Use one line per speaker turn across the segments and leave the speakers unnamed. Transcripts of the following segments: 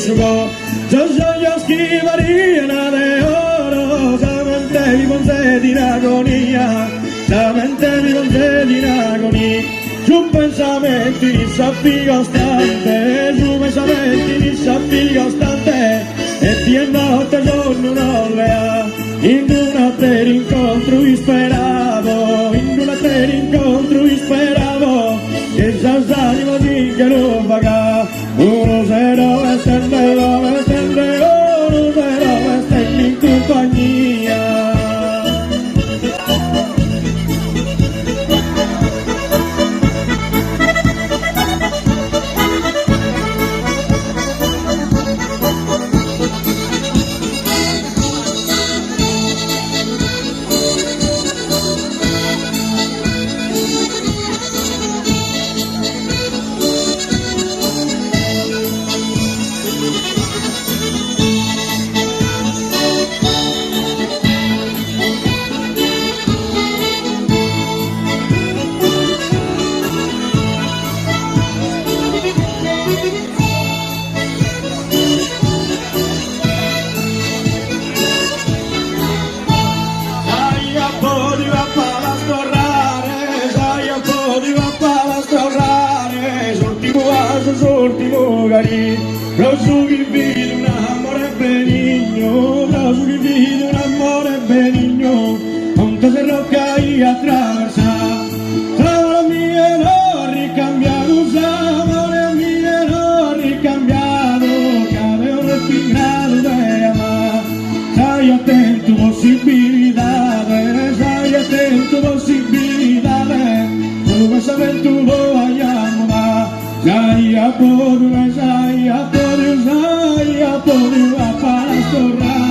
asciugò. Giorgio gli occhi varina de oro, solamente mi concedi in agonia, solamente mi concedi in agonia. Su pensamenti di sappi costante, su pensamenti di sappi costante, e di notte giorno non le ha. In una te rincontro speravo, in una te rincontro speravo, che già salimo di che non paga. Uno se dove stende, uno se dove stende in compagnia. L'ultimo cari, lo su che vide un amore benigno, lo su che vide un amore benigno, monte se rocca io attraversa, amore mio non ricambiato, amore mio non ricambiato, che avevo respirato de amare, stai attento possibilità, stai attento possibilità, solo per sapere tu vogliamo ma. Sai a podio, sai a podio, sai a podio a pastorare.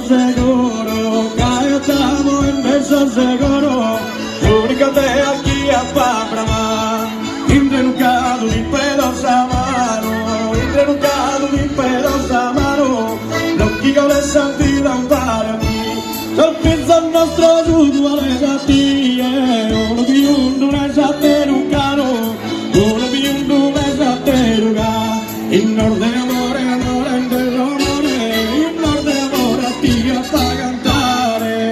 Seguro, que estamos en beso seguro, únicamente aquí a Pambrama, intrenucado ni pedos a mano, intrenucado ni pedos a mano, lo que yo les sentido para mí, son piensos nuestros usuales a ti, uno vi un es a terucano, uno vi un es a teruca, in nord de amore, amore en del amore, in nord de amore a ti pa' cantare.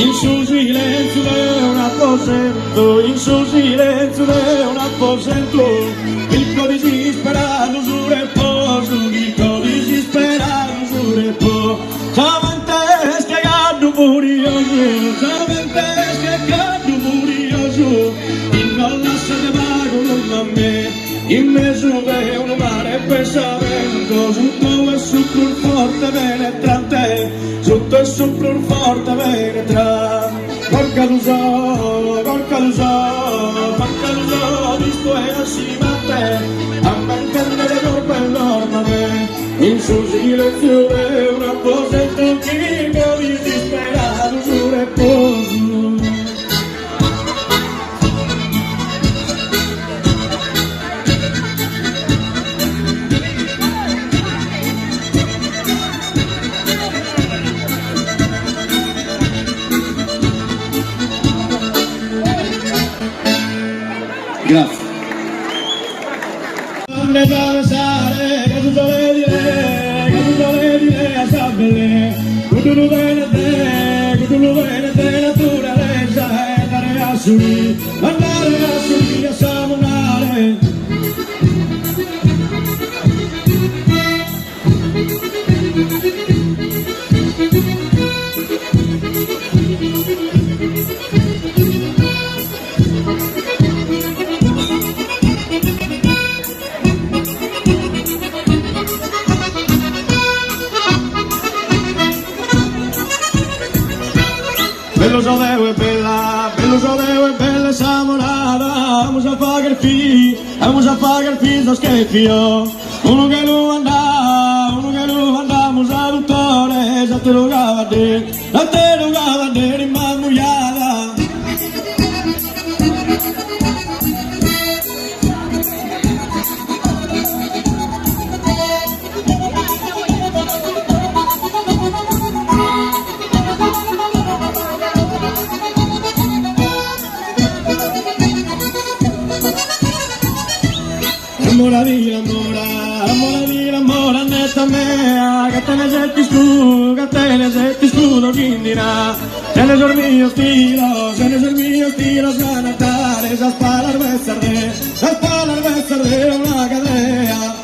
In su silenzio è un apposento, in su silenzio è un apposento, il codice disperato su reposo, il codice disperato su reposo. mezzo de un mare pensamento, sotto e sopra un forte penetrante, sotto e sopra un forte penetrante. Porca lo so, porca lo so, porca lo so, visto è assimante, a mantenere colpa e norma in suo silenzio è un apposetto chimico di disperato su reposo. Grazie. Non ne pensare, che tu devi dire a sapere, che tu lo vedi te, naturalezza è andare a subire, a samonare. Bello Sodeo è bella samorata, vamos a pagar il figlio schifio. Uno che lo andamos a dottore, già te lo cavadere in mammugliata. Amore netta mea, che te ne setti scudo quindina. Se ne sor mio stilo, sa natare, sa spalar vessarde una cadea.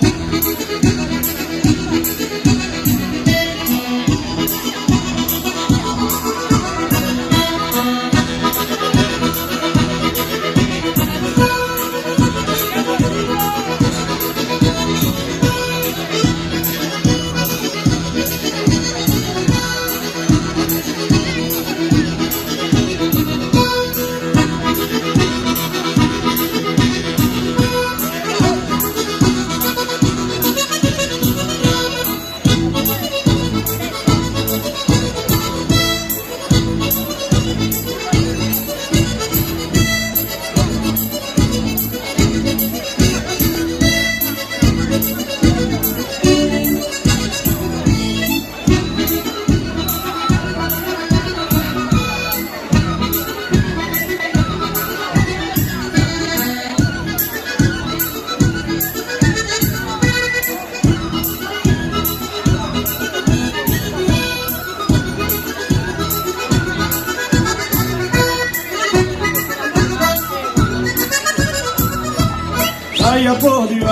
Sai a podio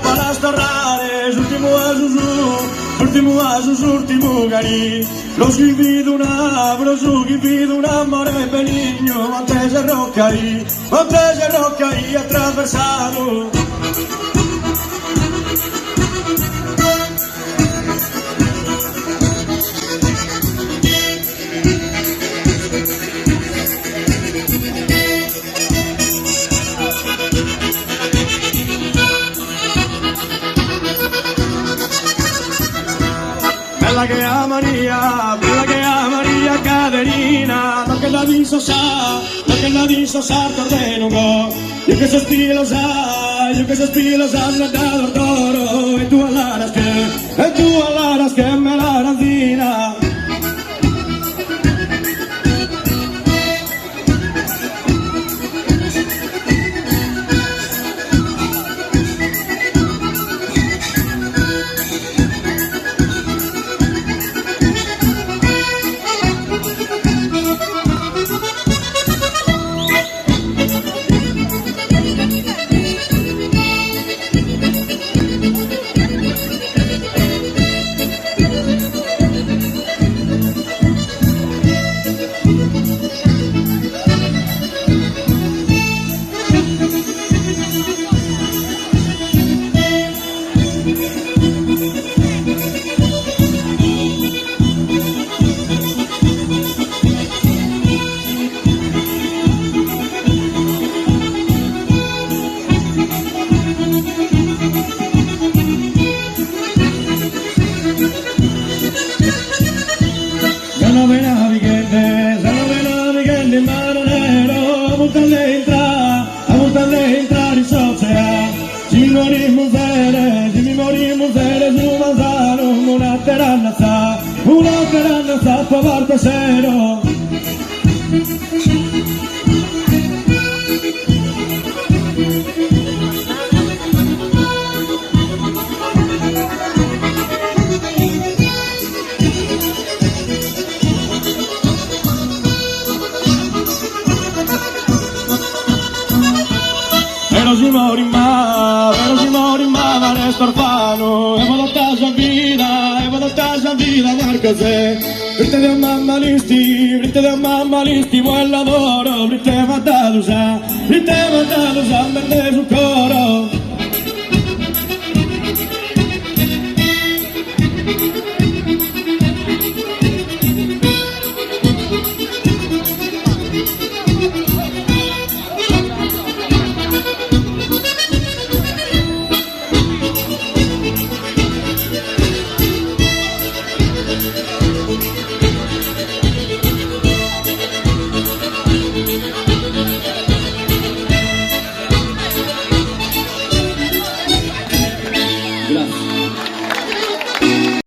para storrare, l'ultimo a sus ultimo cari. Lo scrivido un amore benigno, Montese Roccai attraversato. Bella che a Maria Caterina, lo che la diso sa, t'ordeno go. Io che sospiro sa, non da d'oro, e tu all'aras che me la ranzina. mi morimos eres un manzano, una terranza pa' parte cero. Pero si morimma, va a estar fano. E vado a casa vida, Marcose. Brite de mamma listi, vuoi lavoro, brite matalusa, verde